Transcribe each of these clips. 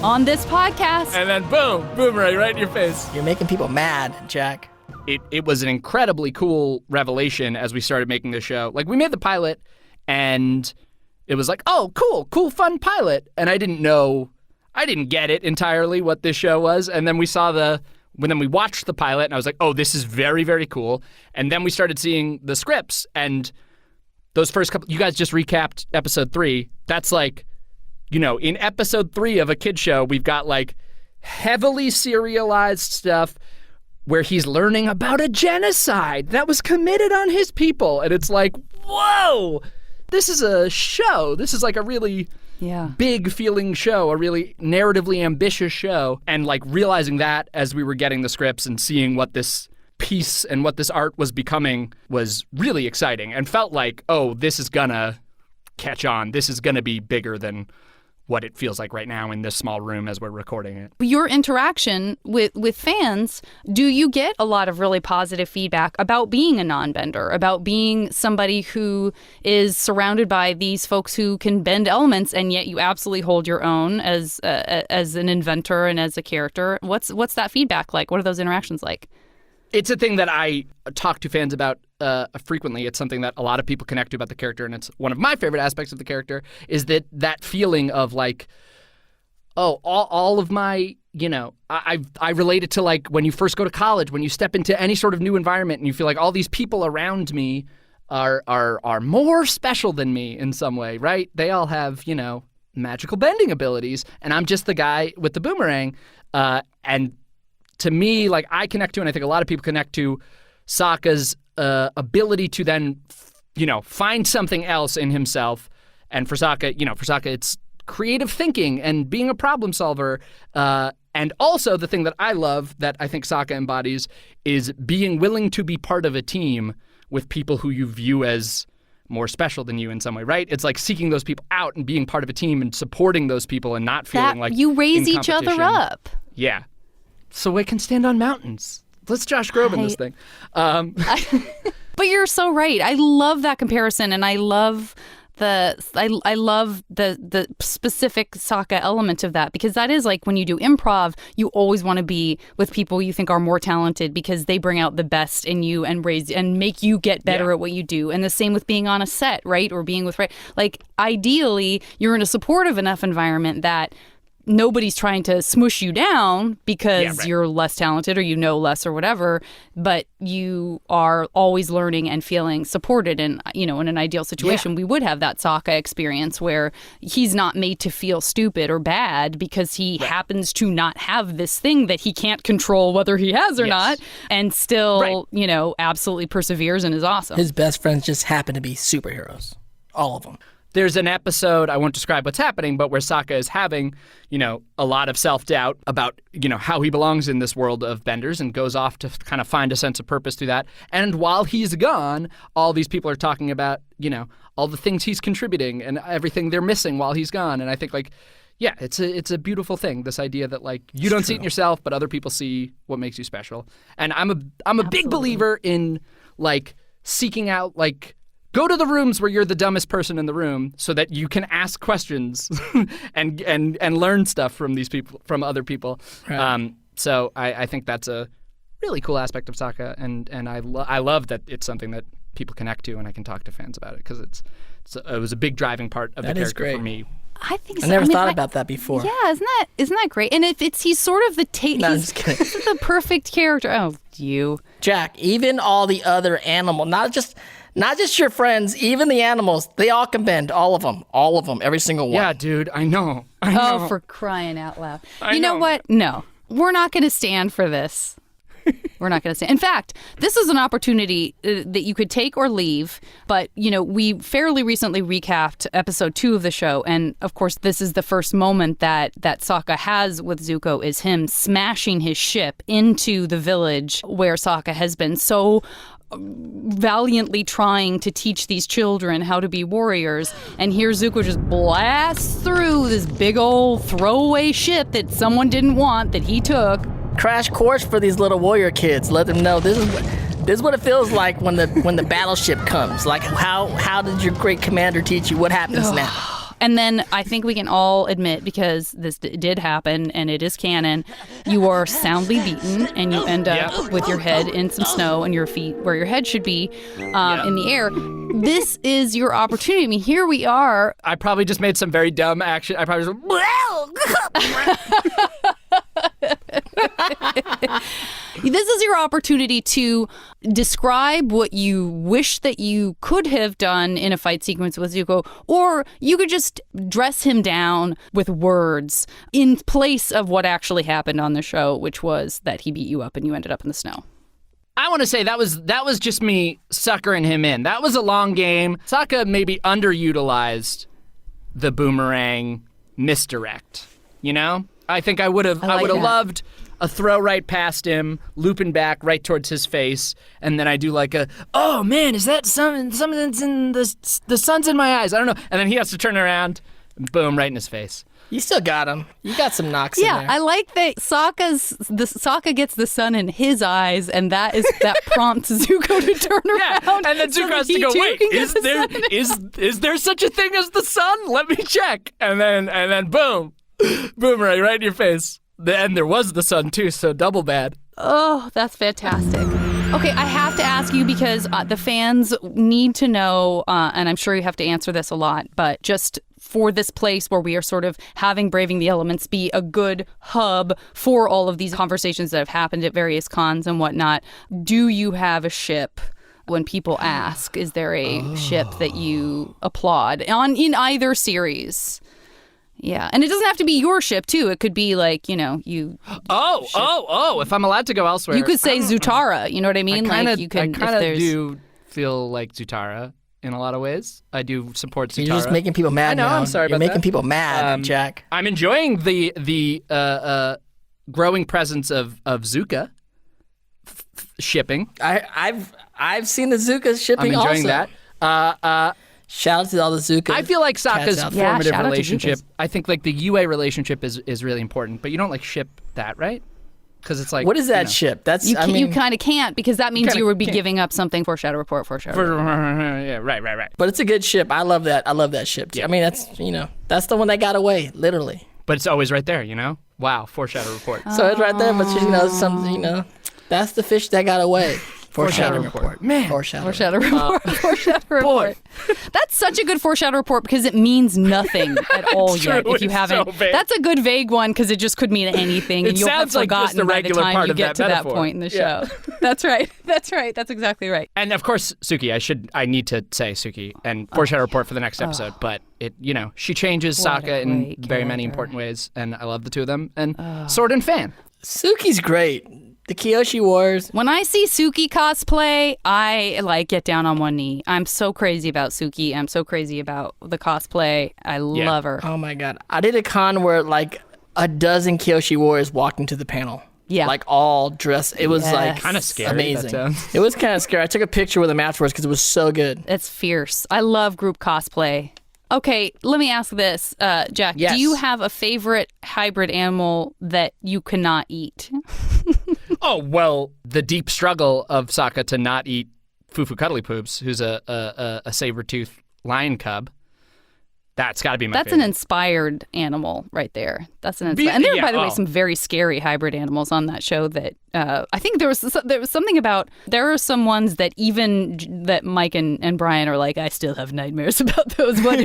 on this podcast. And then boom, boomerang right in your face. You're making people mad, Jack. It was an incredibly cool revelation as we started making this show. Like, we made the pilot, and it was like, oh, cool, fun pilot. And I didn't get it entirely what this show was. And then we watched the pilot, and I was like, oh, this is very, very cool. And then we started seeing the scripts, and those first couple, you guys just recapped episode 3. That's like, in episode 3 of a kid show, we've got like heavily serialized stuff where he's learning about a genocide that was committed on his people. And it's like, whoa, this is a show. This is like a really big feeling show, a really narratively ambitious show. And like realizing that as we were getting the scripts and seeing what this piece and what this art was becoming was really exciting and felt like, oh, this is gonna catch on. This is gonna be bigger than what it feels like right now in this small room as we're recording it. Your interaction with fans, do you get a lot of really positive feedback about being a non-bender, about being somebody who is surrounded by these folks who can bend elements, and yet you absolutely hold your own as an inventor and as a character? What's that feedback like? What are those interactions like? It's a thing that I talk to fans about frequently. It's something that a lot of people connect to about the character, and it's one of my favorite aspects of the character is that feeling of like, oh, all of my, I relate it to like when you first go to college, when you step into any sort of new environment and you feel like all these people around me are more special than me in some way, right? They all have, magical bending abilities, and I'm just the guy with the boomerang, and to me, like, I connect to, and I think a lot of people connect to, Sokka's ability to then, find something else in himself. And for Sokka, it's creative thinking and being a problem solver. And also the thing that I love that I think Sokka embodies is being willing to be part of a team with people who you view as more special than you in some way, right? It's like seeking those people out and being part of a team and supporting those people and not feeling like you raise each other up. Yeah. So I can stand on mountains. Let's Josh Groban this thing. But you're so right. I love that comparison, and I love the specific Sokka element of that, because that is like when you do improv, you always want to be with people you think are more talented because they bring out the best in you and make you get better at what you do. And the same with being on a set, right? Or being with, like, ideally, you're in a supportive enough environment that nobody's trying to smush you down because you're less talented or less or whatever, but you are always learning and feeling supported. And, in an ideal situation, we would have that Sokka experience where he's not made to feel stupid or bad because he happens to not have this thing that he can't control whether he has or not, and still, absolutely perseveres and is awesome. His best friends just happen to be superheroes. All of them. There's an episode, I won't describe what's happening, but where Sokka is having, a lot of self-doubt about, how he belongs in this world of benders and goes off to kind of find a sense of purpose through that. And while he's gone, all these people are talking about, all the things he's contributing and everything they're missing while he's gone. And I think, it's a beautiful thing, this idea that, you don't see it in yourself, but other people see what makes you special. And I'm a big believer in, seeking out, go to the rooms where you're the dumbest person in the room so that you can ask questions and learn stuff from these people, from other people. Right. So I think that's a really cool aspect of Sokka, and I love that it's something that people connect to, and I can talk to fans about it because it was a big driving part of the character for me. I think so. I never thought about that before. Yeah, isn't that great? And he's sort of he's the perfect character. Oh, you, Jack. Even all the other animals, not just your friends, even the animals, they all can bend. All of them, every single one. Yeah, dude, I know. Oh, for crying out loud! You know what? No, we're not going to stand for this. We're not going to stand. In fact, this is an opportunity that you could take or leave. But, we fairly recently recapped episode 2 of the show. And, of course, this is the first moment that Sokka has with Zuko is him smashing his ship into the village where Sokka has been so valiantly trying to teach these children how to be warriors. And here Zuko just blasts through this big old throwaway ship that someone didn't want that he took. Crash course for these little warrior kids. Let them know this is what it feels like when the battleship comes. Like how did your great commander teach you what happens now? And then I think we can all admit, because this did happen and it is canon, you are soundly beaten and you end up with your head in some snow and your feet where your head should be in the air. This is your opportunity. I mean, here we are. I probably just made some very dumb action. I probably This is your opportunity to describe what you wish that you could have done in a fight sequence with Zuko, or you could just dress him down with words in place of what actually happened on the show, which was that he beat you up and you ended up in the snow. I want to say that was just me suckering him in. That was a long game. Sokka maybe underutilized the boomerang misdirect. You know, I think I would have loved a throw right past him, looping back right towards his face, and then I do like a, oh man, is that something that's in the sun's in my eyes? I don't know. And then he has to turn around, and boom, right in his face. You still got him. You got some knocks in there. Yeah, I like that Sokka gets the sun in his eyes, and that prompts Zuko to turn around. And then Zuko has to go, wait, is there such a thing as the sun? Let me check. And then boom, boomerang right in your face. And there was the sun too, so double bad. Oh, that's fantastic. Okay, I have to ask you because the fans need to know, and I'm sure you have to answer this a lot, but just for this place where we are sort of having Braving the Elements be a good hub for all of these conversations that have happened at various cons and whatnot, do you have a ship? When people ask, is there a ship that you applaud in either series? Yeah, and it doesn't have to be your ship, too. It could be like, you... Oh, if I'm allowed to go elsewhere. You could say Zutara, you know what I mean? I kind of do feel like Zutara in a lot of ways. I do support Zutara. You're just making people mad now. I'm sorry about that. You're making people mad, Jack. I'm enjoying the growing presence of Zuka shipping. I've seen the Zuka shipping also. I'm enjoying that. Shout out to all the Zuka. I feel like Sokka's formative shout out to relationship, Zukas. I think like the UA relationship is really important, but you don't like ship that, right? Because it's like... What is that ship? That's you kind of can't, because that means you would be giving up something for Shadow Report. Yeah, right. But it's a good ship. I love that. I love that ship. Yeah. I mean, that's the one that got away, literally. But it's always right there, Wow, for Shadow Report. So it's right there, but that's the fish that got away. Foreshadow report. Man. Foreshadow report. Foreshadow report. That's such a good foreshadow report because it means nothing at all yet. If you haven't, that's a good vague one because it just could mean anything, and you'll have forgotten by the time you get to that point in the show. That's right. That's exactly right. And of course, Suki. I need to say Suki and foreshadow report for the next episode. But she changes Sokka in very many important ways, and I love the two of them. And sword and fan. Suki's great. The Kyoshi Wars. When I see Suki cosplay, I get down on one knee. I'm so crazy about Suki. I'm so crazy about the cosplay. I love her. Oh my god. I did a con where a dozen Kyoshi Warriors walked into the panel. Yeah. All dressed. It was kind of scary. Amazing. It was kind of scary. I took a picture with them afterwards because it was so good. It's fierce. I love group cosplay. Okay, let me ask this, Jack. Yes. Do you have a favorite hybrid animal that you cannot eat? Oh, well, the deep struggle of Sokka to not eat Fufu Cuddly Poops, who's a saber-toothed lion cub. That's got to be my favorite. That's an inspired animal right there. And there are, by the way, some very scary hybrid animals on that show that I think there was something about, there are some ones that even that Mike and Brian are like, I still have nightmares about those. What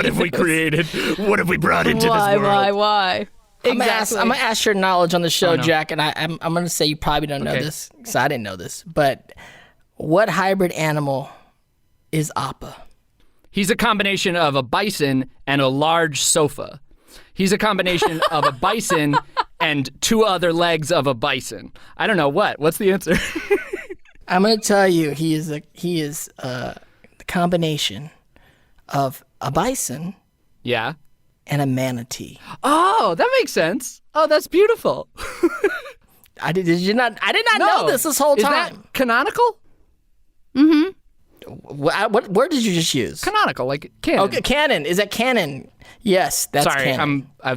have we created? What have we brought into this world? Why? Exactly. I'm going to ask your knowledge on the show, Jack, and I'm going to say you probably don't know this, because I didn't know this, but what hybrid animal is Appa? He's a combination of a bison and a large sofa. He's a combination of a bison and two other legs of a bison. I don't know what. What's the answer? I'm going to tell you, he is the combination of a bison. Yeah. And a manatee. Oh, that makes sense. Oh, that's beautiful. I did not know this whole time. Is that canonical? Mm-hmm. What word did you just use? Canonical, like canon. Okay, canon. Is that canon? Yes, that's canon. I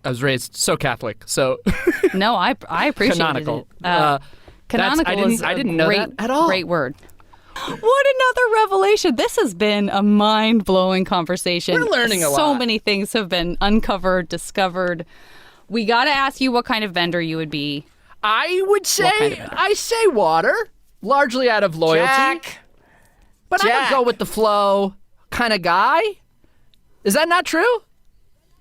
was raised so Catholic, so no, I appreciate canonical. It. Canonical is I didn't know that at all. Great word. What another revelation. This has been a mind-blowing conversation. We're learning a lot. So many things have been uncovered, discovered. We got to ask you what kind of vendor you would be. I would say, I say water, largely out of loyalty. Jack. But I'm a go with the flow kind of guy. Is that not true?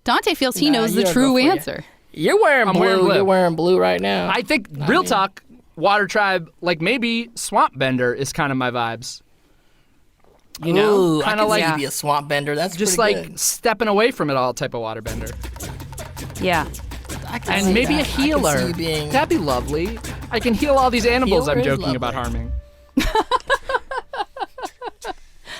Dante feels he knows the true answer. You're wearing blue. wearing blue. You're wearing blue right now. I think, real talk, Water Tribe, like maybe Swamp Bender is kind of my vibes. You know? Kind of like be a swamp bender. That's just pretty like good. stepping away from it all type of water bender. Yeah. And maybe that. a healer. I can see you being... That'd be lovely. I can heal all these animals Healer I'm is joking lovely. about harming.